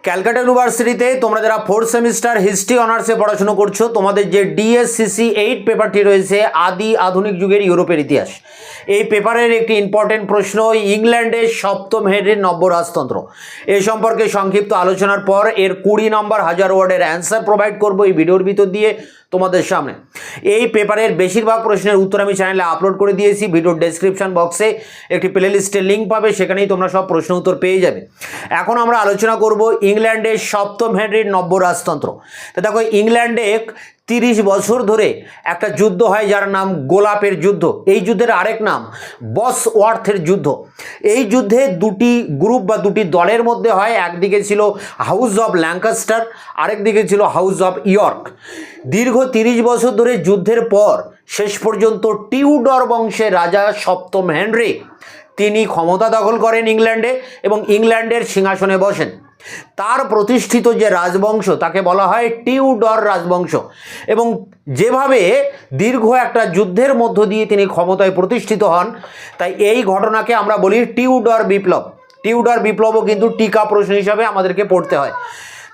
ক্যালকাটা ইউনিভার্সিটিতে তোমরা যারা ফোর্থ সেমিস্টার হিস্ট্রি অনার্সে পড়াশোনা করছো, তোমাদের যে ডিএসসিসি 8 পেপারটি রয়েছে আদি আধুনিক যুগের ইউরোপের ইতিহাস, এই পেপারের একটি ইম্পর্টেন্ট প্রশ্ন ইংল্যান্ডের সপ্তম হেনরির নব্য রাজতন্ত্র। এ সম্পর্কে সংক্ষিপ্ত আলোচনার পর এর 20 নম্বর 1000 ওয়ার্ডের অ্যান্সার প্রোভাইড করবো এই ভিডিওর ভিতর দিয়ে তোমাদের সামনে। এই পেপারের বেশিরভাগ প্রশ্নের উত্তর আমি চ্যানেলে আপলোড করে দিয়েছি। ভিডিওর ডেসক্রিপশন বক্সে একটি প্লেলিস্টের লিঙ্ক পাবে, সেখানেই তোমরা সব প্রশ্ন উত্তর পেয়ে যাবে। এখন আমরা আলোচনা করব ইংল্যান্ডের সপ্তম হেনরির নব্য রাজতন্ত্র। তো দেখো, ইংল্যান্ডে 30 বছর ধরে একটা যুদ্ধ হয় যার নাম গোলাপের যুদ্ধ। এই যুদ্ধের আরেক নাম বসওয়ার্থের যুদ্ধ। এই যুদ্ধে দুটি গ্রুপ বা দুটি দলের মধ্যে হয়। একদিকে ছিল হাউস অব ল্যাঙ্কাস্টার, আরেকদিকে ছিল হাউস অব ইয়র্ক। দীর্ঘ 30 বছর ধরে যুদ্ধের পর শেষ পর্যন্ত টিউডর বংশের রাজা সপ্তম হেনরি তিনি ক্ষমতা দখল করেন ইংল্যান্ডে এবং ইংল্যান্ডের সিংহাসনে বসেন। তার প্রতিষ্ঠিত যে রাজবংশ তাকে বলা হয় টিউডর রাজবংশ, এবং যেভাবে দীর্ঘ একটা যুদ্ধের মধ্য দিয়ে তিনি ক্ষমতায় প্রতিষ্ঠিত হন, তাই এই ঘটনাকে আমরা বলি টিউডর বিপ্লব। টিউডর বিপ্লবও কিন্তু টিকা প্রশ্ন হিসাবে আমাদেরকে পড়তে হয়।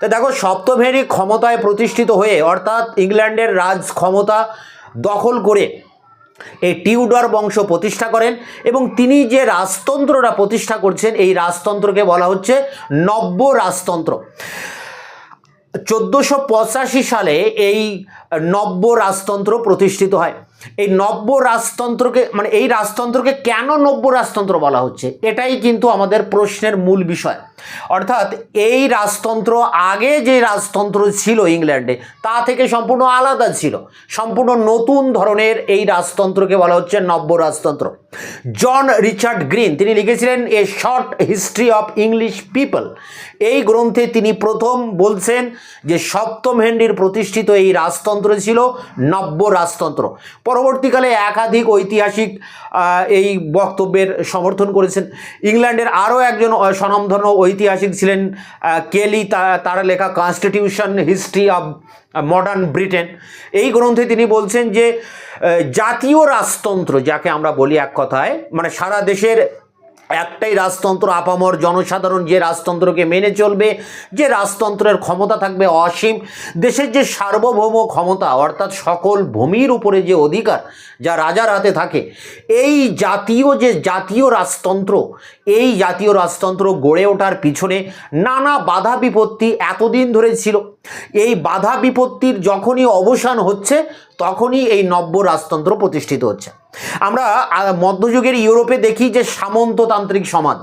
তো দেখো, সপ্তম হেনরি ক্ষমতায় প্রতিষ্ঠিত হয়ে অর্থাৎ ইংল্যান্ডের রাজ ক্ষমতা দখল করে এই টিউডর বংশ প্রতিষ্ঠা করেন, এবং তিনি যে রাজতন্ত্রটা প্রতিষ্ঠা করছেন এই রাজতন্ত্রকে বলা হচ্ছে নব্য রাজতন্ত্র। 1485 সালে এই নব্য রাজতন্ত্র প্রতিষ্ঠিত হয়। এই নব্য রাজতন্ত্রকে এই রাজতন্ত্রকে কেন নব্য রাজতন্ত্র বলা হচ্ছে, এটাই কিন্তু আমাদের প্রশ্নের মূল বিষয়। অর্থাৎ এই রাজতন্ত্র আগে যে রাজতন্ত্র ছিল ইংল্যান্ডে তা থেকে সম্পূর্ণ আলাদা ছিল, সম্পূর্ণ নতুন ধরনের এই রাজতন্ত্রকে বলা হচ্ছে নব্য রাজতন্ত্র। জন রিচার্ড গ্রিন তিনি লিখেছিলেন a short history of English people. এই গ্রন্থে তিনি প্রথম বলছেন যে সপ্তম হেনরির প্রতিষ্ঠিত এই রাজতন্ত্র ছিল নব্য রাজতন্ত্র। পরবর্তীকালে একাধিক ঐতিহাসিক এই বক্তব্যের সমর্থন করেছেন। ইংল্যান্ডের আরও একজন স্বনামধন্য ঐতিহাসিক ছিলেন কেলি, তার লেখা constitution history of modern Britain. এই গ্রন্থে তিনি বলছেন যে জাতীয় রাজতন্ত্র, যাকে আমরা বলি এক কথায় সারা দেশের একটাই রাজতন্ত্র, আপামর জনসাধারণ যে রাজতন্ত্রকে মেনে চলবে, যে রাজতন্ত্রের ক্ষমতা থাকবে অসীম, দেশের যে সার্বভৌম ক্ষমতা অর্থাৎ সকল ভূমির উপরে যে অধিকার যা রাজার হাতে থাকে, এই জাতীয় রাজতন্ত্র, এই জাতীয় রাজতন্ত্র গড়ে ওঠার পিছনে নানা বাধা বিপত্তি এতদিন ধরে ছিল। এই বাধা বিপত্তির যখনই অবসান হচ্ছে তখনই এই নব্য রাজতন্ত্র প্রতিষ্ঠিত হচ্ছে। আমরা মধ্যযুগের ইউরোপে দেখি যে সামন্ততান্ত্রিক সমাজ,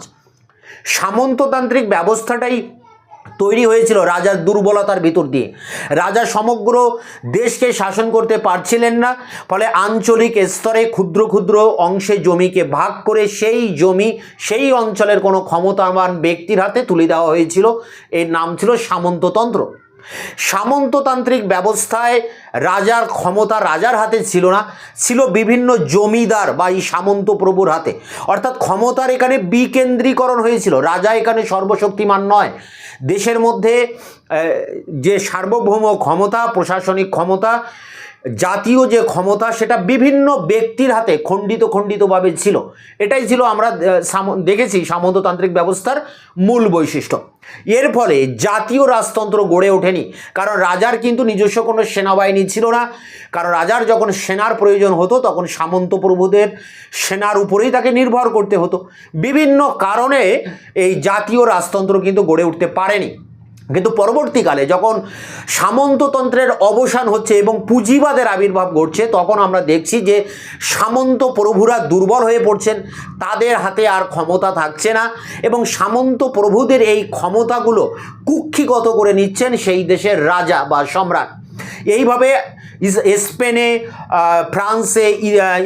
সামন্ততান্ত্রিক ব্যবস্থাটাই তৈরি হয়েছিল রাজার দুর্বলতার ভিতর দিয়ে। রাজা সমগ্র দেশকে শাসন করতে পারছিলেন না, ফলে আঞ্চলিক স্তরে ক্ষুদ্র ক্ষুদ্র অংশে জমিকে ভাগ করে সেই জমি সেই অঞ্চলের কোনো ক্ষমতাবান ব্যক্তির হাতে তুলে দেওয়া হয়েছিল। এর নাম ছিল সামন্ততন্ত্র। সামন্ততান্ত্রিক ব্যবস্থায় রাজার ক্ষমতা রাজার হাতে ছিল না, ছিল বিভিন্ন জমিদার বা এই সামন্ত প্রভুর হাতে। অর্থাৎ ক্ষমতার এখানে বিকেন্দ্রীকরণ হয়েছিল। রাজা এখানে সর্বশক্তিমান নয়। দেশের মধ্যে যে সার্বভৌম ক্ষমতা, প্রশাসনিক ক্ষমতা, জাতীয় যে ক্ষমতা, সেটা বিভিন্ন ব্যক্তির হাতে খণ্ডিতভাবে ছিল। এটাই ছিল আমরা দেখেছি সামন্ততান্ত্রিক ব্যবস্থার মূল বৈশিষ্ট্য। এর ফলে জাতীয় রাজতন্ত্র গড়ে ওঠেনি, কারণ রাজার কিন্তু নিজস্ব কোনো সেনাবাহিনী ছিল না। কারণ রাজার যখন সেনার প্রয়োজন হতো তখন সামন্ত প্রভুদের সেনার উপরেই তাকে নির্ভর করতে হতো। বিভিন্ন কারণে এই জাতীয় রাজতন্ত্র কিন্তু গড়ে উঠতে পারেনি। কিন্তু পরবর্তীকালে যখন সামন্ততন্ত্রের অবসান হচ্ছে এবং পুঁজিবাদের আবির্ভাব ঘটছে, তখন আমরা দেখছি যে সামন্ত প্রভুরা দুর্বল হয়ে পড়ছেন, তাদের হাতে আর ক্ষমতা থাকছে না, এবং সামন্ত প্রভুদের এই ক্ষমতাগুলো কুক্ষিগত করে নিচ্ছেন সেই দেশের রাজা বা সম্রাট। এইভাবে স্পেনে, ফ্রান্সে,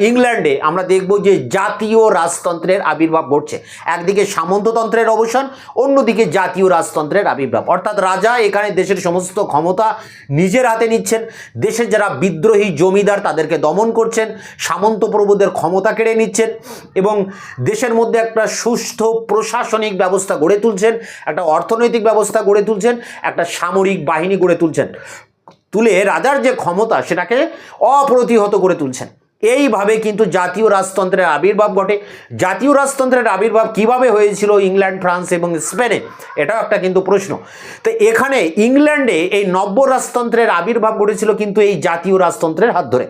ইংল্যান্ডে আমরা দেখব যে জাতীয় রাজতন্ত্রের আবির্ভাব ঘটছে। একদিকে সামন্ততন্ত্রের অবসান, অন্যদিকে জাতীয় রাজতন্ত্রের আবির্ভাব। অর্থাৎ রাজা এখানে দেশের সমস্ত ক্ষমতা নিজের হাতে নিচ্ছেন, দেশের যারা বিদ্রোহী জমিদার তাদেরকে দমন করছেন, সামন্ত প্রভুদের ক্ষমতা কেড়ে নিচ্ছেন, এবং দেশের মধ্যে একটা সুষ্ঠু প্রশাসনিক ব্যবস্থা গড়ে তুলছেন, একটা অর্থনৈতিক ব্যবস্থা গড়ে তুলছেন, একটা সামরিক বাহিনী গড়ে তুলছেন। তুলে রাজার যে ক্ষমতা সেটাকে অপ্রতিহত করে তুলছেন। এইভাবে কিন্তু জাতীয় রাজতন্ত্রের আবির্ভাব ঘটে। জাতীয় রাজতন্ত্রের আবির্ভাব কিভাবে হয়েছিল ইংল্যান্ড, ফ্রান্স এবং স্পেনে, এটাও একটা কিন্তু প্রশ্ন। তো এখানে ইংল্যান্ডে এই নব্য রাজতন্ত্রের আবির্ভাব ঘটেছিল কিন্তু এই জাতীয় রাজতন্ত্রের হাত ধরে।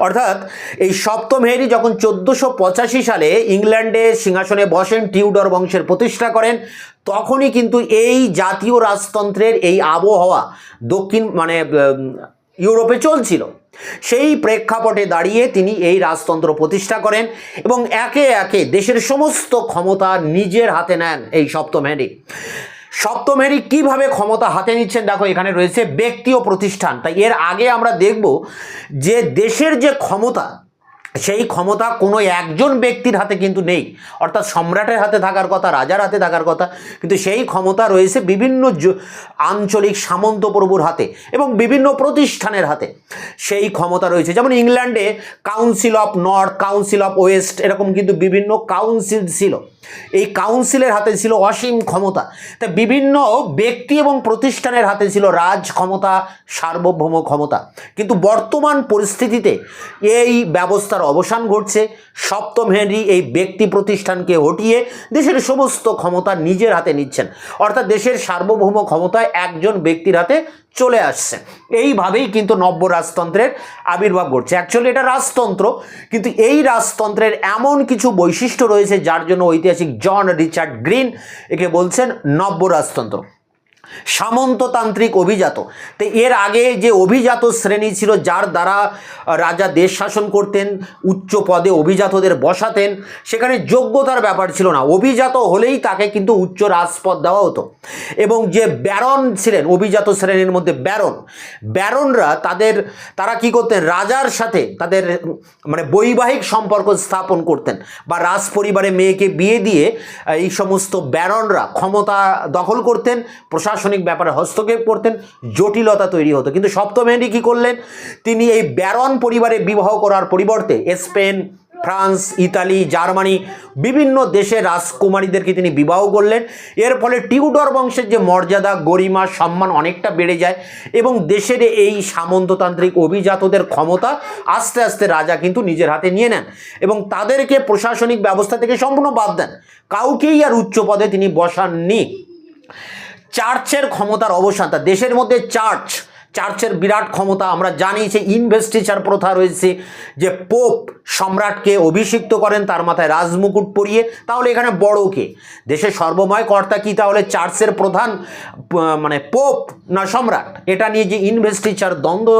অর্থাৎ এই সপ্তম হেনরি যখন 1485 সালে ইংল্যান্ডে সিংহাসনে বসেন, টিউডর বংশের প্রতিষ্ঠা করেন, তখনই কিন্তু এই জাতীয় রাজতন্ত্রের এই আবহাওয়া দক্ষিণ ইউরোপে চলছিল। সেই প্রেক্ষাপটে দাঁড়িয়ে তিনি এই রাজতন্ত্র প্রতিষ্ঠা করেন এবং একে একে দেশের সমস্ত ক্ষমতা নিজের হাতে নেন এই সপ্তম হেনরি। সপ্তম হেনরি কিভাবে ক্ষমতা হাতে নিচ্ছেন দেখো, এখানে রয়েছে ব্যক্তি ও প্রতিষ্ঠান। তাই এর আগে আমরা দেখব যে দেশের যে ক্ষমতা, সেই ক্ষমতা কোনো একজন ব্যক্তির হাতে কিন্তু নেই, অর্থাৎ সম্রাটের হাতে থাকার কথা, রাজার হাতে থাকার কথা, কিন্তু সেই ক্ষমতা রয়েছে বিভিন্ন আঞ্চলিক সামন্ত প্রভুর হাতে এবং বিভিন্ন প্রতিষ্ঠানের হাতে সেই ক্ষমতা রয়েছে। যেমন ইংল্যান্ডে council of north, council of West, এরকম কিন্তু বিভিন্ন কাউন্সিল ছিল। এই কাউন্সিলের হাতে ছিল অসীম ক্ষমতা। তা বিভিন্ন ব্যক্তি এবং প্রতিষ্ঠানের হাতে ছিল রাজ ক্ষমতা, সার্বভৌম ক্ষমতা। কিন্তু বর্তমান পরিস্থিতিতে এই ব্যবস্থার অবসান ঘটছে। সপ্তম হেনরি এই ব্যক্তি প্রতিষ্ঠানকে হটিয়ে দেশের সমস্ত ক্ষমতা নিজের হাতে নিচ্ছেন, অর্থাৎ দেশের সার্বভৌম ক্ষমতায় একজন ব্যক্তির হাতে চলে আসছে। এইভাবেই কিন্তু নব্য রাজতন্ত্রের আবির্ভাব ঘটছে। অ্যাকচুয়ালি এটা রাজতন্ত্র, কিন্তু এই রাজতন্ত্রের এমন কিছু বৈশিষ্ট্য রয়েছে যার জন্য ঐতিহাসিক জন রিচার্ড গ্রিন একে বলছেন নব্য রাজতন্ত্র। সামন্ততান্ত্রিক অভিজাত। তো এর আগে যে অভিজাত শ্রেণী ছিল, যার দ্বারা রাজা দেশ শাসন করতেন, উচ্চ পদে অভিজাতদের বসাতেন, সেখানে যোগ্যতার ব্যাপার ছিল না, অভিজাত হলেই তাকে কিন্তু উচ্চ রাজপদ দেওয়া হতো। এবং যে ব্যারন ছিলেন অভিজাত শ্রেণীর মধ্যে, ব্যারনরা তারা কি করতেন, রাজার সাথে তাদের বৈবাহিক সম্পর্ক স্থাপন করতেন, বা রাজ পরিবারে মেয়েকে বিয়ে দিয়ে এই সমস্ত ব্যারনরা ক্ষমতা দখল করতেন, প্রশাসনিক ব্যাপারে হস্তক্ষেপ করতেন, জটিলতা তৈরি হতো। কিন্তু সপ্তম হেনরি কি করলেন, তিনি এই ব্যারন পরিবারে বিবাহ করার পরিবর্তে স্পেন, ফ্রান্স, ইতালি, জার্মানি বিভিন্ন দেশের রাজকুমারীদেরকে তিনি বিবাহ করলেন। এর ফলে টিউডর বংশের যে মর্যাদা, গরিমা, সম্মান অনেকটা বেড়ে যায় এবং দেশের এই সামন্ততান্ত্রিক অভিজাতদের ক্ষমতা আস্তে আস্তে রাজা কিন্তু নিজের হাতে নিয়ে নেন এবং তাদেরকে প্রশাসনিক ব্যবস্থা থেকে সম্পূর্ণ বাদ দেন, কাউকেই আর উচ্চ পদে তিনি বসাননি। চার্চের ক্ষমতার অবসান, তা দেশের মধ্যে চার্চের বিরাট ক্ষমতা। আমরা জানি যে ইনভেস্টিচার প্রথা রয়েছে, যে পোপ সম্রাটকে অভিষিক্ত করেন, তার মাথায় রাজমুকুট পরিয়ে। তাহলে এখানে বড় কে, দেশের সর্বময় কর্তা কি তাহলে চার্চের প্রধান পোপ না সম্রাট? এটা নিয়ে যে ইনভেস্টিচার দ্বন্দ্ব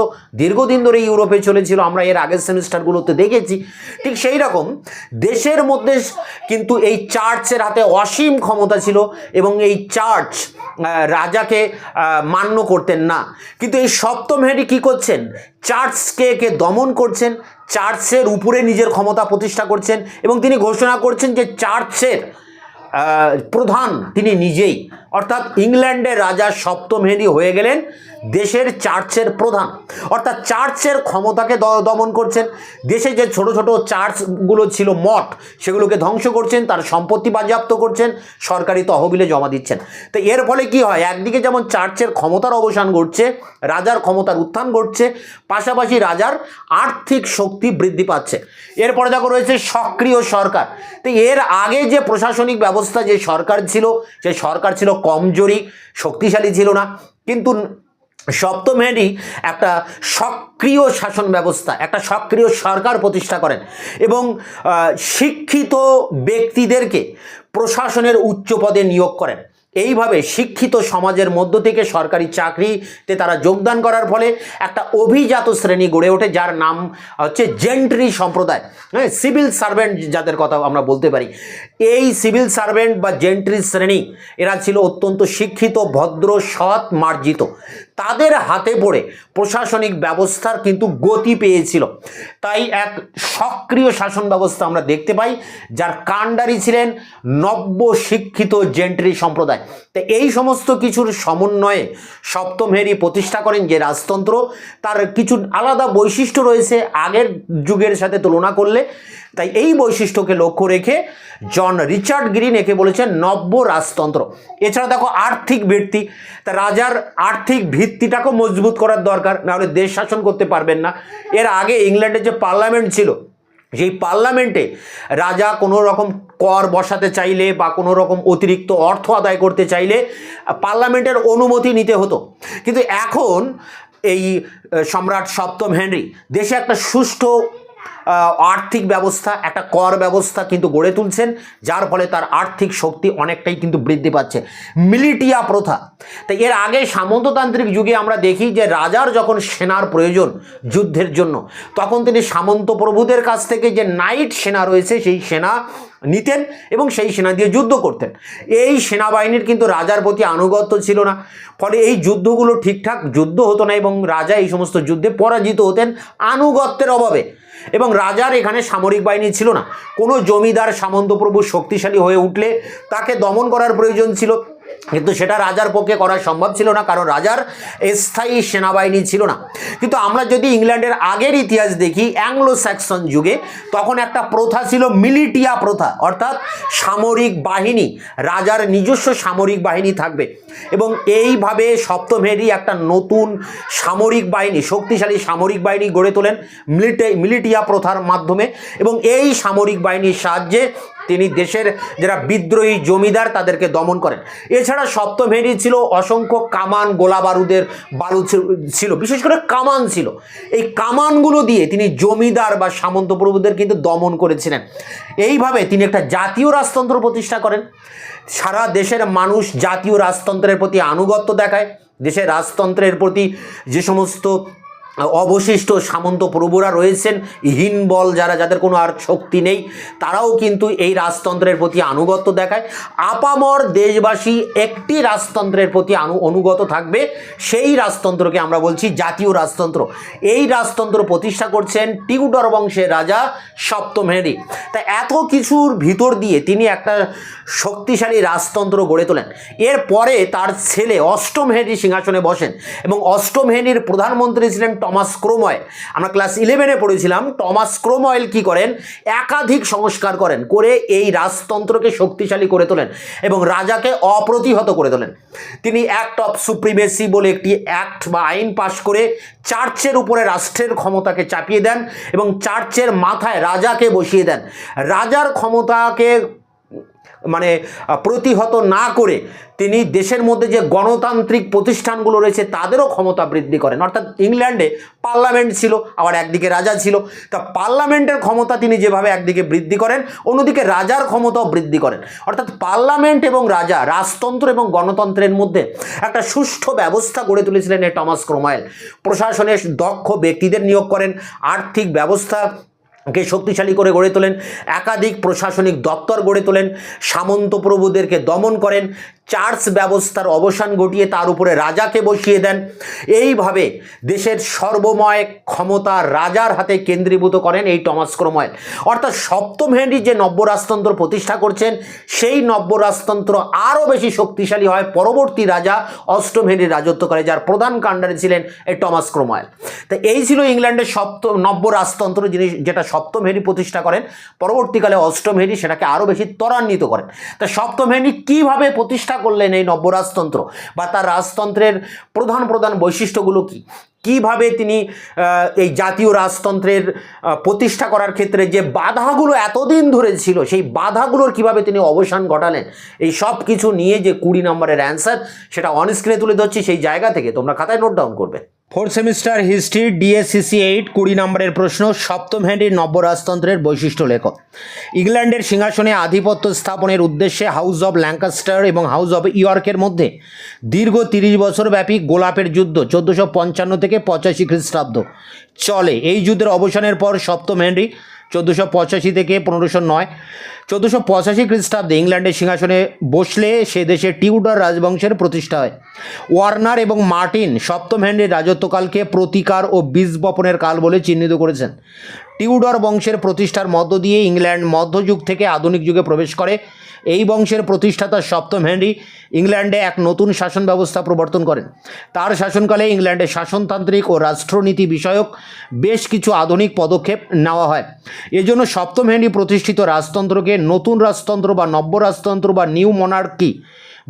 দীর্ঘদিন ধরে ইউরোপে চলেছিল, আমরা এর আগের সেমিস্টারগুলোতে দেখেছি। ঠিক সেই রকম দেশের মধ্যে কিন্তু এই চার্চের হাতে অসীম ক্ষমতা ছিল এবং এই চার্চ রাজাকে মান্য করতেন না। কিন্তু এই সপ্তম হেনরি কি করছেন, চার্চকে দমন করছেন, চার্চের উপরে নিজের ক্ষমতা প্রতিষ্ঠা করছেন এবং তিনি ঘোষণা করছেন যে চার্চের প্রধান তিনি নিজেই। অর্থাৎ ইংল্যান্ডের রাজা সপ্তম হেনরি হয়ে গেলেন দেশের চার্চের প্রধান, অর্থাৎ চার্চের ক্ষমতাকে দমন করছেন। দেশে যে ছোট ছোট চার্চগুলো ছিল, মঠ, সেগুলোকে ধ্বংস করছেন, তার সম্পত্তি বাজেয়াপ্ত করছেন, সরকারি তহবিলে জমা দিচ্ছেন। তো এর ফলে কি হয়, একদিকে যেমন চার্চের ক্ষমতার অবসান ঘটছে, রাজার ক্ষমতার উত্থান ঘটছে, পাশাপাশি রাজার আর্থিক শক্তি বৃদ্ধি পাচ্ছে। এরপরে দেখো রয়েছে সক্রিয় সরকার। তো এর আগে যে প্রশাসনিক ব্যবস্থা, যে সরকার ছিল, সেই সরকার ছিল কমজোরি, শক্তিশালী ছিল না। কিন্তু সপ্তম হেনরি একটা সক্রিয় শাসন ব্যবস্থা, একটা সক্রিয় সরকার প্রতিষ্ঠা করেন এবং শিক্ষিত ব্যক্তিদেরকে প্রশাসনের উচ্চ পদে নিয়োগ করেন। এইভাবে শিক্ষিত সমাজের মধ্য থেকে সরকারি চাকরিতে তারা যোগদান করার ফলে একটা অভিজাত শ্রেণী গড়ে ওঠে, যার নাম হচ্ছে জেন্ট্রি সম্প্রদায়, হ্যাঁ, সিভিল সার্ভেন্ট যাদের কথা আমরা বলতে পারি। এই সিভিল সার্ভেন্ট বা জেন্ট্রি শ্রেণী, এরা ছিল অত্যন্ত শিক্ষিত, ভদ্র, সৎ, মার্জিত। তাদের হাতে পড়ে প্রশাসনিক ব্যবস্থার কিন্তু গতি পেয়েছিল। তাই এক সক্রিয় শাসন ব্যবস্থা আমরা দেখতে পাই, যার কাণ্ডারি ছিলেন নব্য শিক্ষিত জেন্ট্রি সম্প্রদায়। তো এই সমস্ত কিছুর সমন্বয়ে সপ্তম হেনরি প্রতিষ্ঠা করেন যে রাজতন্ত্র, তার কিছু আলাদা বৈশিষ্ট্য রয়েছে আগের যুগের সাথে তুলনা করলে। তাই এই বৈশিষ্ট্যকে লক্ষ্য রেখে জন রিচার্ড গ্রিন একে বলেছেন নব্য রাজতন্ত্র। এছাড়া দেখো আর্থিক ভিত্তি, তা রাজার আর্থিক ভিত্তিটাকেও মজবুত করার দরকার, নাহলে দেশ শাসন করতে পারবেন না। এর আগে ইংল্যান্ডের যে পার্লামেন্ট ছিল, সেই পার্লামেন্টে রাজা কোনো রকম কর বসাতে চাইলে বা কোনো রকম অতিরিক্ত অর্থ আদায় করতে চাইলে পার্লামেন্টের অনুমতি নিতে হতো। কিন্তু এখন এই সম্রাট সপ্তম হেনরি দেশে একটা সুষ্ঠু আর্থিক ব্যবস্থা, একটা কর ব্যবস্থা কিন্তু গড়ে তুলছেন, যার ফলে তার আর্থিক শক্তি অনেকটাই কিন্তু বৃদ্ধি পাচ্ছে। মিলিটিয়া প্রথা, তাই এর আগে সামন্ততান্ত্রিক যুগে আমরা দেখি যে রাজার যখন সেনার প্রয়োজন যুদ্ধের জন্য, তখন তিনি সামন্ত প্রভুদের কাছ থেকে যে নাইট সেনা রয়েছে সেই সেনা নিতেন এবং সেই সেনা দিয়ে যুদ্ধ করতেন। এই সেনাবাহিনীর কিন্তু রাজার প্রতি আনুগত্য ছিল না, ফলে এই যুদ্ধগুলো ঠিকঠাক যুদ্ধ হতো না এবং রাজা এই সমস্ত যুদ্ধে পরাজিত হতেন আনুগত্যের অভাবে। এবং রাজার এখানে সামরিক বাহিনী ছিল না। কোনো জমিদার সামন্তপ্রভু শক্তিশালী হয়ে উঠলে তাকে দমন করার প্রয়োজন ছিল, কিন্তু সেটা রাজার পক্ষে করা সম্ভব ছিল না, কারণ রাজার স্থায়ী সেনাবাহিনী ছিল না। কিন্তু আমরা যদি ইংল্যান্ডের আগের ইতিহাস দেখি, অ্যাংলো স্যাক্সন যুগে তখন একটা প্রথা ছিল মিলিটিয়া প্রথা, অর্থাৎ সামরিক বাহিনী, রাজার নিজস্ব সামরিক বাহিনী থাকবে। এবং এইভাবে সপ্তম হেনরি একটা নতুন সামরিক বাহিনী, শক্তিশালী সামরিক বাহিনী গড়ে তোলেন মিলিটিয়া প্রথার মাধ্যমে, এবং এই সামরিক বাহিনীর সাহায্যে তিনি দেশের যারা বিদ্রোহী জমিদার তাদেরকে দমন করেন। এছাড়া সপ্তম হেনরি ছিল অসংখ্য কামান, গোলা বারুদের বারুদ ছিল, বিশেষ করে কামান ছিল। এই কামানগুলো দিয়ে তিনি জমিদার বা সামন্ত প্রভুদের কিন্তু দমন করেছিলেন। এইভাবে তিনি একটা জাতীয় রাজতন্ত্র প্রতিষ্ঠা করেন। সারা দেশের মানুষ জাতীয় রাজতন্ত্রের প্রতি আনুগত্য দেখায়। দেশের রাজতন্ত্রের প্রতি যে সমস্ত অবশিষ্ট সামন্ত প্রভুরা রয়েছেন, হীনবল যারা, যাদের কোনো আর শক্তি নেই, তারাও কিন্তু এই রাজতন্ত্রের প্রতি আনুগত্য দেখায়। আপামর দেশবাসী একটি রাজতন্ত্রের প্রতি অনুগত থাকবে, সেই রাজতন্ত্রকে আমরা বলছি জাতীয় রাজতন্ত্র। এই রাজতন্ত্র প্রতিষ্ঠা করছেন টিউডর বংশের রাজা সপ্তম হেনরি। তা এত কিছুর ভিতর দিয়ে তিনি একটা শক্তিশালী রাজতন্ত্র গড়ে তোলেন। এরপরে তার ছেলে অষ্টম হেনরি সিংহাসনে বসেন এবং অষ্টম হেনরির প্রধানমন্ত্রী ছিলেন টমাস ক্রোমওয়েল। আমরা ক্লাস 11-এ পড়েছিলাম টমাস ক্রোমওয়েল কি করেন, একাধিক সংস্কার করেন, করে এই রাজতন্ত্রকে শক্তিশালী করে তোলেন এবং রাজাকে অপ্রতিহত করে তোলেন। তিনি অ্যাক্ট অফ সুপ্রিমেসি বলে একটি অ্যাক্ট বা আইন পাশ করে চার্চের উপরে রাষ্ট্রের ক্ষমতাকে চাপিয়ে দেন এবং চার্চের মাথায় রাজাকে বসিয়ে দেন। রাজার ক্ষমতাকে মানে প্রতিহত না করে তিনি দেশের মধ্যে যে গণতান্ত্রিক প্রতিষ্ঠানগুলো রয়েছে তাদেরও ক্ষমতা বৃদ্ধি করেন। অর্থাৎ ইংল্যান্ডে পার্লামেন্ট ছিল, আবার একদিকে রাজা ছিল। তা পার্লামেন্টের ক্ষমতা তিনি যেভাবে একদিকে বৃদ্ধি করেন, অন্যদিকে রাজার ক্ষমতাও বৃদ্ধি করেন। অর্থাৎ পার্লামেন্ট এবং রাজা, রাজতন্ত্র এবং গণতন্ত্রের মধ্যে একটা সুষ্ঠু ব্যবস্থা গড়ে তুলেছিলেন এই টমাস ক্রোমওয়েল। প্রশাসনের দক্ষ ব্যক্তিদের নিয়োগ করেন, আর্থিক ব্যবস্থা কে শক্তিশালী করে গড়ে তোলেন, একাধিক প্রশাসনিক দপ্তর গড়ে তোলেন, সামন্ত প্রভুদেরকে দমন করেন, চার্চ ব্যবস্থার অবসান ঘটিয়ে তার উপরে রাজাকে বসিয়ে দেন। এইভাবে দেশের সর্বময় ক্ষমতা রাজার হাতে কেন্দ্রীভূত করেন এই টমাস ক্রোমওয়েল। অর্থাৎ সপ্তম হেনরি যে নব্য রাজতন্ত্র প্রতিষ্ঠা করছেন, সেই নব্য রাজতন্ত্র আরও বেশি শক্তিশালী হয় পরবর্তী রাজা অষ্টম হেনরির রাজত্বকালে, যার প্রধান কাণ্ডারি ছিলেন এই টমাস ক্রোমওয়েল। তো এই ছিল ইংল্যান্ডের নব্য রাজতন্ত্র, যেটা সপ্তম হেনরি প্রতিষ্ঠা করেন। পরবর্তীকালে অষ্টম হেনরি সেটাকে আরও বেশি ত্বরান্বিত করেন। তা সপ্তম হেনরি কীভাবে প্রতিষ্ঠা করলেন এই নব্য রাজতন্ত্র, বা তার রাজতন্ত্রের প্রধান প্রধান বৈশিষ্ট্যগুলো কি, কিভাবে তিনি এই জাতীয় রাজতন্ত্রের প্রতিষ্ঠা করার ক্ষেত্রে যে বাধাগুলো এতদিন ধরে ছিল, সেই বাধাগুলোর কিভাবে তিনি অবসান ঘটালেন, এই সব কিছু নিয়ে যে 20 নম্বরের অ্যান্সার, সেটা অন স্ক্রিনে তুলে ধরছি। সেই জায়গা থেকে তোমরা খাতায় নোট ডাউন করবে। 4th সেমিস্টার হিস্ট্রি ডিএসসিসি 8 20 নম্বরের প্রশ্ন, সপ্তম হেনরির নব্য রাজতন্ত্রের বৈশিষ্ট্য লেখ। ইংল্যান্ডের সিংহাসনে আধিপত্য স্থাপনের উদ্দেশ্যে হাউস অব ল্যাঙ্কাস্টার এবং হাউস অব ইয়র্কের মধ্যে দীর্ঘ 30 বছর ব্যাপী গোলাপের যুদ্ধ 1455 থেকে 85 খ্রিস্টাব্দ চলে। এই যুদ্ধের অবসানের পর সপ্তম হেনরি 1485 থেকে 1509 1485 খ্রিস্টাব্দে ইংল্যান্ডের সিংহাসনে বসলে সে দেশে টিউডর রাজবংশের প্রতিষ্ঠা হয়। ওয়ার্নার এবং মার্টিন সপ্তম হেনরির রাজত্বকালকে প্রতিকার ও বীজ বপনের কাল বলে চিহ্নিত করেছেন। টিউডর বংশের প্রতিষ্ঠার মধ্য দিয়ে ইংল্যান্ড মধ্যযুগ থেকে আধুনিক যুগে প্রবেশ করে। এই বংশের প্রতিষ্ঠাতা সপ্তম হেনরি ইংল্যান্ডে এক নতুন শাসন ব্যবস্থা প্রবর্তন করেন। তার শাসনকালে ইংল্যান্ডে শাসনতান্ত্রিক ও রাষ্ট্রনীতি বিষয়ক বেশ কিছু আধুনিক পদক্ষেপ নেওয়া হয়। এজন্য সপ্তম হেনরি প্রতিষ্ঠিত রাজতন্ত্রকে নতুন রাজতন্ত্র বা নব্য রাজতন্ত্র বা নিউ মনার্কি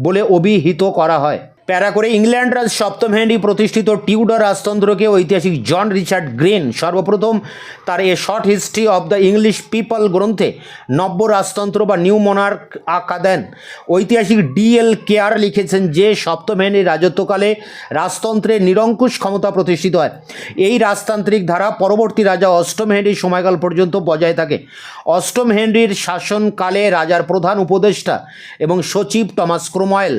বলে অভিহিত করা হয়। প্যারা করে ইংল্যান্ড রাজ সপ্তম হেনরি প্রতিষ্ঠিত টিউডর রাজতন্ত্রকে ঐতিহাসিক জন রিচার্ড গ্রিন সর্বপ্রথম তার a short history of the English people গ্রন্থে নব্য রাজতন্ত্র বা নিউ মনার্ক আখ্যা দেন। ঐতিহাসিক ডিএল কেয়ার লিখেছেন যে সপ্তম হেনরির রাজত্বকালে রাজতন্ত্রের নিরঙ্কুশ ক্ষমতা প্রতিষ্ঠিত হয়। এই রাজতান্ত্রিক ধারা পরবর্তী রাজা অষ্টম হেনরির সময়কাল পর্যন্ত বজায় থাকে। অষ্টম হেনরির শাসনকালে রাজার প্রধান উপদেষ্টা এবং সচিব টমাস ক্রোমওয়েল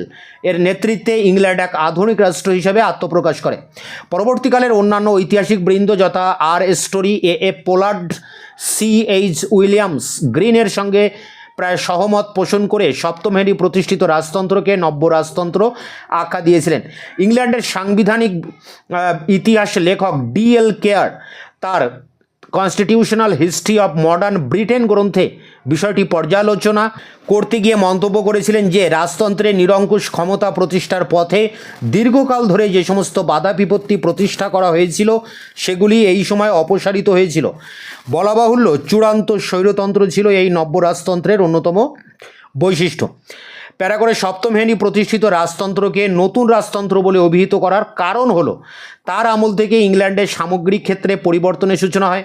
এর নেতৃত্বে ইংল্যান্ড এক আধুনিক রাষ্ট্র হিসেবে আত্মপ্রকাশ করে। পরবর্তীকালের অন্যান্য ঐতিহাসিক বৃন্দ যথা আর স্টোরি, এ পোলার্ড, CH উইলিয়ামস গ্রিনের সঙ্গে প্রায় সহমত পোষণ করে সপ্তম হেনরি প্রতিষ্ঠিত রাজতন্ত্রকে নব্য রাজতন্ত্র আখ্যা দিয়েছিলেন। ইংল্যান্ডের সাংবিধানিক ইতিহাস লেখক ডিএল কেয়ার তার constitutional history of modern Britain গ্রন্থে বিষয়টি পর্যালোচনা করতে গিয়ে মন্তব্য করেছিলেন যে রাজতন্ত্রের নিরঙ্কুশ ক্ষমতা প্রতিষ্ঠার পথে দীর্ঘকাল ধরে যে সমস্ত বাধা বিপত্তি প্রতিষ্ঠা করা হয়েছিল সেগুলি এই সময় অপসারিত হয়েছিল। বলা বাহুল্য চূড়ান্ত স্বৈরতন্ত্র ছিল এই নব্য রাজতন্ত্রের অন্যতম বৈশিষ্ট্য। প্যারা করে সপ্তম হেনরি প্রতিষ্ঠিত রাজতন্ত্রকে নতুন রাজতন্ত্র বলে অভিহিত করার কারণ হলো তার আমল থেকে ইংল্যান্ডের সামগ্রিক ক্ষেত্রে পরিবর্তনের সূচনা হয়।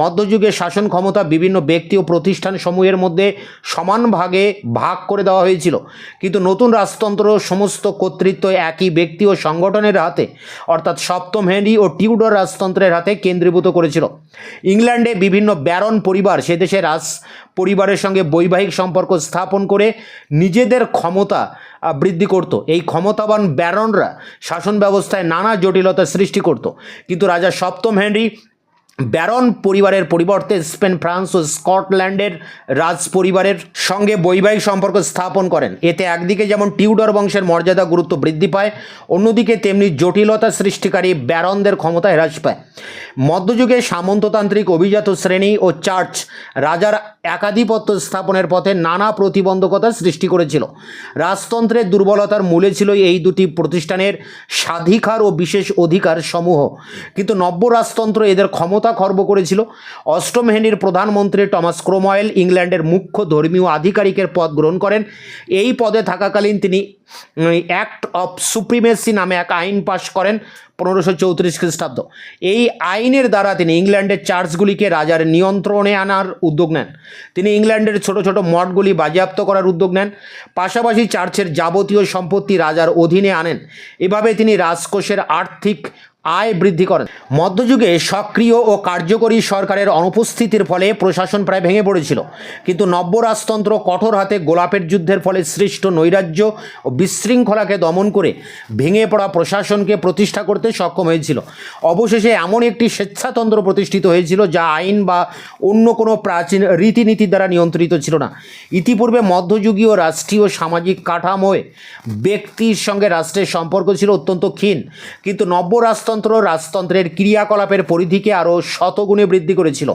মধ্যযুগে শাসন ক্ষমতা বিভিন্ন ব্যক্তি ও প্রতিষ্ঠান সমূহের মধ্যে সমান ভাগে ভাগ করে দেওয়া হয়েছিল, কিন্তু নতুন রাজতন্ত্র সমস্ত কর্তৃত্ব একই ব্যক্তি ও সংগঠনের হাতে অর্থাৎ সপ্তম হেনরি ও টিউডর রাজতন্ত্রের হাতে কেন্দ্রীভূত করেছিল। ইংল্যান্ডে বিভিন্ন ব্যারন পরিবার সে দেশের রাজ পরিবারের সঙ্গে বৈবাহিক সম্পর্ক স্থাপন করে নিজেদের ক্ষমতা বৃদ্ধি করত। এই ক্ষমতাবান ব্যারনরা শাসন ব্যবস্থায় নানা জটিলতা সৃষ্টি করত, কিন্তু রাজা সপ্তম হেনরি ব্যারন পরিবারের পরিবর্তে স্পেন, ফ্রান্স ও স্কটল্যান্ডের রাজ পরিবারের সঙ্গে বৈবাহিক সম্পর্ক স্থাপন করেন। এতে একদিকে যেমন টিউডর বংশের মর্যাদা গুরুত্ব বৃদ্ধি পায়, অন্যদিকে তেমনি জটিলতা সৃষ্টিকারী ব্যারনদের ক্ষমতা হ্রাস পায়। মধ্যযুগে সামন্ততান্ত্রিক অভিজাত শ্রেণী ও চার্চ রাজার একাধিপত্য স্থাপনের পথে নানা প্রতিবন্ধকতা সৃষ্টি করেছিল। রাজতন্ত্রের দুর্বলতার মূলে ছিল এই দুটি প্রতিষ্ঠানের স্বাধিকার ও বিশেষ অধিকার সমূহ, কিন্তু নব্য রাজতন্ত্র এদের ক্ষমতা খর্ব করেছিল। অষ্টম হেনরির প্রধানমন্ত্রী টমাস ক্রোমওয়েল ইংল্যান্ডের মুখ্য ধর্মীয় আধিকারিকের পদ গ্রহণ করেন। এই পদে থাকাকালীন তিনি অ্যাক্ট অফ সুপ্রিমেসি নামে এক আইন পাশ করেন 1534 খ্রিস্টাব্দ। এই আইনের দ্বারা তিনি ইংল্যান্ডের চার্চগুলিকে রাজার নিয়ন্ত্রণে আনার উদ্যোগ নেন। তিনি ইংল্যান্ডের ছোট ছোট মঠগুলি বাজেয়াপ্ত করার উদ্যোগ নেন, পাশাপাশি চার্চের যাবতীয় সম্পত্তি রাজার অধীনে আনেন। এভাবে তিনি রাজকোষের আর্থিক আয় বৃদ্ধি করেন। মধ্যযুগে সক্রিয় ও কার্যকরী সরকারের অনুপস্থিতির ফলে প্রশাসন প্রায় ভেঙে পড়েছিল, কিন্তু নব্য রাজতন্ত্র কঠোর হাতে গোলাপের যুদ্ধের ফলে সৃষ্ট নৈরাজ্য ও বিশৃঙ্খলাকে দমন করে ভেঙে পড়া প্রশাসনকে প্রতিষ্ঠা করতে সক্ষম হয়েছিল। অবশেষে এমন একটি স্বেচ্ছাতন্ত্র প্রতিষ্ঠিত হয়েছিল যা আইন বা অন্য কোনো প্রাচীন রীতিনীতি দ্বারা নিয়ন্ত্রিত ছিল না। ইতিপূর্বে মধ্যযুগীয় রাষ্ট্রীয় সামাজিক কাঠামোয় ব্যক্তির সঙ্গে রাষ্ট্রের সম্পর্ক ছিল অত্যন্ত ক্ষীণ, কিন্তু নব্য রাজতন্ত্রের ক্রিয়াকলাপের পরিধিকে আরও শতগুণে বৃদ্ধি করেছিল।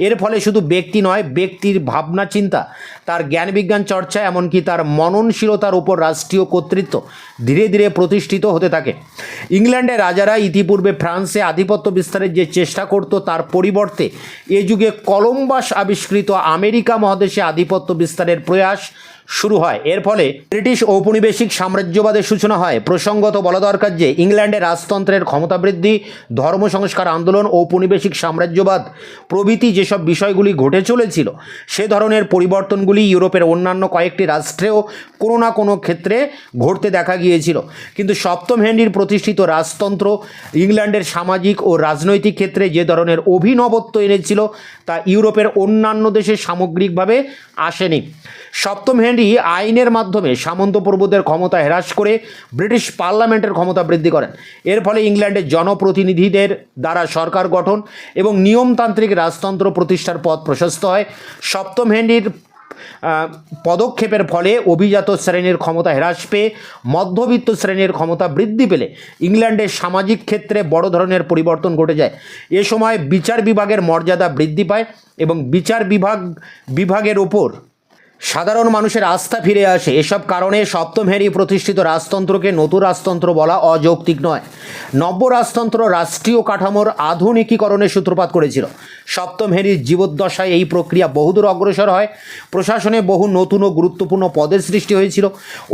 এর ফলে শুধু ব্যক্তি নয়, ব্যক্তির ভাবনা চিন্তা, তার জ্ঞান বিজ্ঞান চর্চা, এমনকি তার মননশীলতার উপর রাষ্ট্রীয় কর্তৃত্ব ধীরে ধীরে প্রতিষ্ঠিত হতে থাকে। ইংল্যান্ডের রাজারা ইতিপূর্বে ফ্রান্সে আধিপত্য বিস্তারের যে চেষ্টা করত তার পরিবর্তে এ যুগে কলম্বাস আবিষ্কৃত আমেরিকা মহাদেশে আধিপত্য বিস্তারের প্রয়াস শুরু হয়। এর ফলে ব্রিটিশ ঔপনিবেশিক সাম্রাজ্যবাদের সূচনা হয়। প্রসঙ্গত বলা দরকার যে ইংল্যান্ডের রাজতন্ত্রের ক্ষমতা বৃদ্ধি, ধর্ম সংস্কার আন্দোলন, ঔপনিবেশিক সাম্রাজ্যবাদ প্রভৃতি যেসব বিষয়গুলি ঘটে চলেছিল সে ধরনের পরিবর্তনগুলি ইউরোপের অন্যান্য কয়েকটি রাষ্ট্রেও কোনো না কোনো ক্ষেত্রে ঘটতে দেখা গিয়েছিল, কিন্তু সপ্তম হেনরির প্রতিষ্ঠিত রাজতন্ত্র ইংল্যান্ডের সামাজিক ও রাজনৈতিক ক্ষেত্রে যে ধরনের অভিনবত্ব এনেছিল তা ইউরোপের অন্যান্য দেশে সামগ্রিকভাবে আসেনি। সপ্তম হেনরি আইনের মাধ্যমে সামন্ত প্রভুদের ক্ষমতা হ্রাস করে ব্রিটিশ পার্লামেন্টের ক্ষমতা বৃদ্ধি করেন। এর ফলে ইংল্যান্ডের জনপ্রতিনিধিদের দ্বারা সরকার গঠন এবং নিয়মতান্ত্রিক রাজতন্ত্র প্রতিষ্ঠার পথ প্রশস্ত হয়। সপ্তম হেনরির পদক্ষেপের ফলে অভিজাত শ্রেণীর ক্ষমতা হ্রাস পেয়ে মধ্যবিত্ত শ্রেণীর ক্ষমতা বৃদ্ধি পেলে ইংল্যান্ডের সামাজিক ক্ষেত্রে বড় ধরনের পরিবর্তন ঘটে যায়। এ সময় বিচার বিভাগের মর্যাদা বৃদ্ধি পায় এবং বিচার বিভাগের ওপর সাধারণ মানুষের আস্থা ফিরে আসে। এসব কারণে সপ্তম হেনরি প্রতিষ্ঠিত রাজতন্ত্রকে নতুন রাজতন্ত্র বলা অযৌক্তিক নয়। নব্য রাজতন্ত্র রাষ্ট্রীয় কাঠামোর আধুনিকীকরণের সূত্রপাত করেছিল। সপ্তম হেনরির জীবদ্দশায় এই প্রক্রিয়া বহুদূর অগ্রসর হয়। প্রশাসনে বহু নতুন ও গুরুত্বপূর্ণ পদের সৃষ্টি হয়েছিল।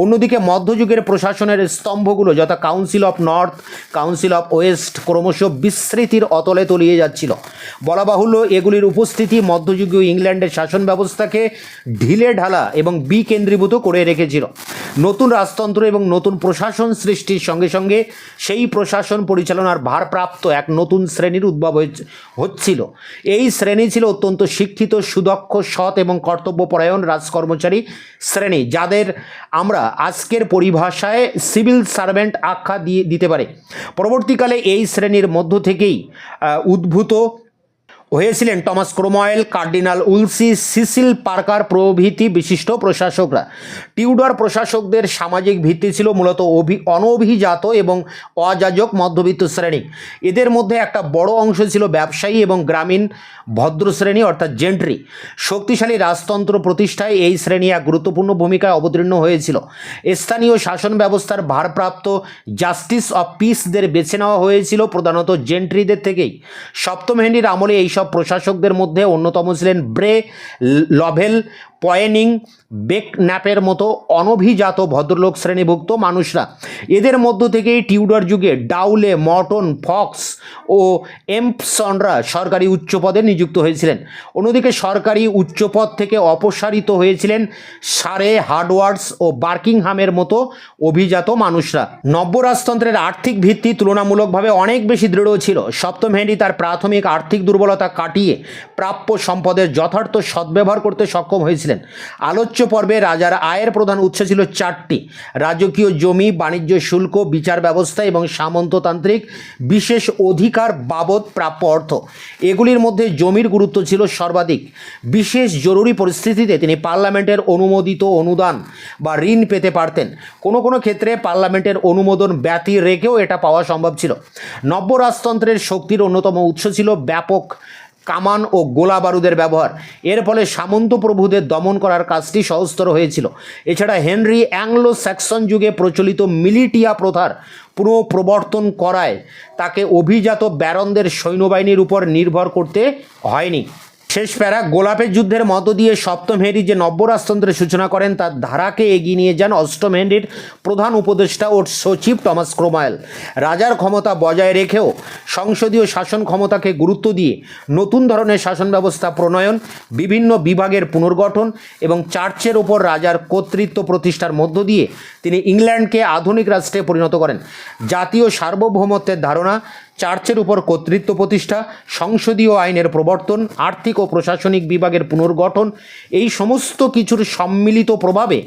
অন্যদিকে মধ্যযুগের প্রশাসনের স্তম্ভগুলো যথা council of north, council of West ক্রমশ বিস্মৃতির অতলে তলিয়ে যাচ্ছিল। বলা বাহুল্য এগুলির উপস্থিতি মধ্যযুগীয় ইংল্যান্ডের শাসন ব্যবস্থাকে ঢিলে ঢালা এবং বিকেন্দ্রীভূত করে রেখেছিল। নতুন রাজতন্ত্র এবং নতুন প্রশাসন সৃষ্টির সঙ্গে সঙ্গে সেই প্রশাসন পরিচালনার ভারপ্রাপ্ত এক নতুন শ্রেণীর উদ্ভব হচ্ছিল। এই শ্রেণী ছিল অত্যন্ত শিক্ষিত, সুদক্ষ, সৎ এবং কর্তব্যপরায়ণ রাজকর্মচারী শ্রেণী, যাদের আমরা আজকের পরিভাষায় সিভিল সার্ভেন্ট আখ্যা দিতে পারি। পরবর্তীকালে এই শ্রেণীর মধ্য থেকেই উদ্ভূত হয়েছিলেন Thomas Cromwell, cardinal Wolsey, Cecil Parker প্রভৃতি বিশিষ্ট প্রশাসকরা। টিউডর প্রশাসকদের সামাজিক ভিত্তি ছিল মূলত অনভিজাত এবং অযাজক মধ্যবিত্ত শ্রেণী। এদের মধ্যে একটা বড় অংশ ছিল ব্যবসায়ী এবং গ্রামীণ ভদ্র শ্রেণী অর্থাৎ জেন্ট্রি। শক্তিশালী রাজতন্ত্র প্রতিষ্ঠায় এই শ্রেণী এক গুরুত্বপূর্ণ ভূমিকায় অবতীর্ণ হয়েছিল। স্থানীয় শাসন ব্যবস্থার ভারপ্রাপ্ত জাস্টিস অফ পিসদের বেছে নেওয়া হয়েছিল প্রধানত জেন্ট্রিদের থেকেই। সপ্তম হেনরির আমলে এইসব প্রশাসকদের মধ্যে অন্যতম ছিলেন ব্রে, লভেল, পয়েনিং, বেকন্যাপের মতো অনভিজাত ভদ্রলোক শ্রেণীভুক্ত মানুষরা। এদের মধ্য থেকেই টিউডর যুগে ডাউলে, মর্টন, ফক্স ও এম্পসনরা সরকারি উচ্চ পদে নিযুক্ত হয়েছিলেন। অন্যদিকে সরকারি উচ্চপদ থেকে অপসারিত হয়েছিলেন সারে, হার্ডওয়ার্ডস ও বার্কিংহামের মতো অভিজাত মানুষরা। নব্য রাজতন্ত্রের আর্থিক ভিত্তি তুলনামূলকভাবে অনেক বেশি দৃঢ় ছিল। সপ্তম হেনরি তার প্রাথমিক আর্থিক দুর্বলতা কাটিয়ে প্রাপ্য সম্পদের যথার্থ সদ্ব্যবহার করতে সক্ষম হয়েছিলেন। আলোচ্য পর্বে রাজার আয়ের প্রধান উৎস ছিল চারটি: রাজকীয় জমি, বাণিজ্য শুল্ক, বিচার ব্যবস্থা এবং সামন্ততান্ত্রিক বিশেষ অধিকার বাবদ প্রাপ্য অর্থ। এগুলির মধ্যে জমির গুরুত্ব ছিল সর্বাধিক। বিশেষ জরুরি পরিস্থিতিতে তিনি পার্লামেন্টের অনুমোদিত অনুদান বা ঋণ পেতে পারতেন। কোনো কোনো ক্ষেত্রে পার্লামেন্টের অনুমোদন ব্যতি রেখেও এটা পাওয়া সম্ভব ছিল। নব্য রাজতন্ত্রের শক্তির অন্যতম উৎস ছিল ব্যাপক কামান ও গোলা বারুদের ব্যবহার। এর ফলে সামন্ত প্রভুদের দমন করার কাজটি সহজতর হয়েছিল। এছাড়া হেনরি অ্যাংলো স্যাক্সন যুগে প্রচলিত মিলিটিয়া প্রথার পুনঃপ্রবর্তন করায় তাকে অভিজাত ব্যারনদের সৈন্যবাহিনীর উপর নির্ভর করতে হয়নি। শেষ প্যারা, গোলাপের যুদ্ধের মধ্য দিয়ে সপ্তম হেনরি যে নব্য রাজতন্ত্রের সূচনা করেন তার ধারাকে এগিয়ে নিয়ে যান অষ্টম হেনরির প্রধান উপদেষ্টা ও সচিব টমাস ক্রোমওয়েল। রাজার ক্ষমতা বজায় রেখেও সংসদীয় শাসন ক্ষমতাকে গুরুত্ব দিয়ে নতুন ধরনের শাসন ব্যবস্থা প্রণয়ন, বিভিন্ন বিভাগের পুনর্গঠন এবং চার্চের ওপর রাজার কর্তৃত্ব প্রতিষ্ঠার মধ্য দিয়ে তিনি ইংল্যান্ডকে আধুনিক রাষ্ট্রে পরিণত করেন। জাতীয় সার্বভৌমত্বের ধারণা, চার্চের উপর কর্তৃত্ব প্রতিষ্ঠা, সংসদীয় আইনের প্রবর্তন, আর্থিক ও প্রশাসনিক বিভাগের পুনর্গঠন, এই সমস্ত কিছুর সম্মিলিত প্রভাবে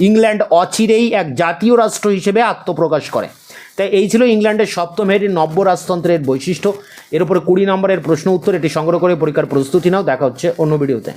ইংল্যান্ড অচিরেই এক জাতীয় রাষ্ট্র হিসেবে আত্মপ্রকাশ করে। তাই এই ছিল ইংল্যান্ডের সপ্তম হেনরির নব্য রাজতন্ত্রের বৈশিষ্ট্য। এর উপরে 20 নম্বরের প্রশ্ন উত্তর, এটি সংগ্রহ করে পরীক্ষার প্রস্তুতি নাও। দেখা হচ্ছে অন্য ভিডিওতে।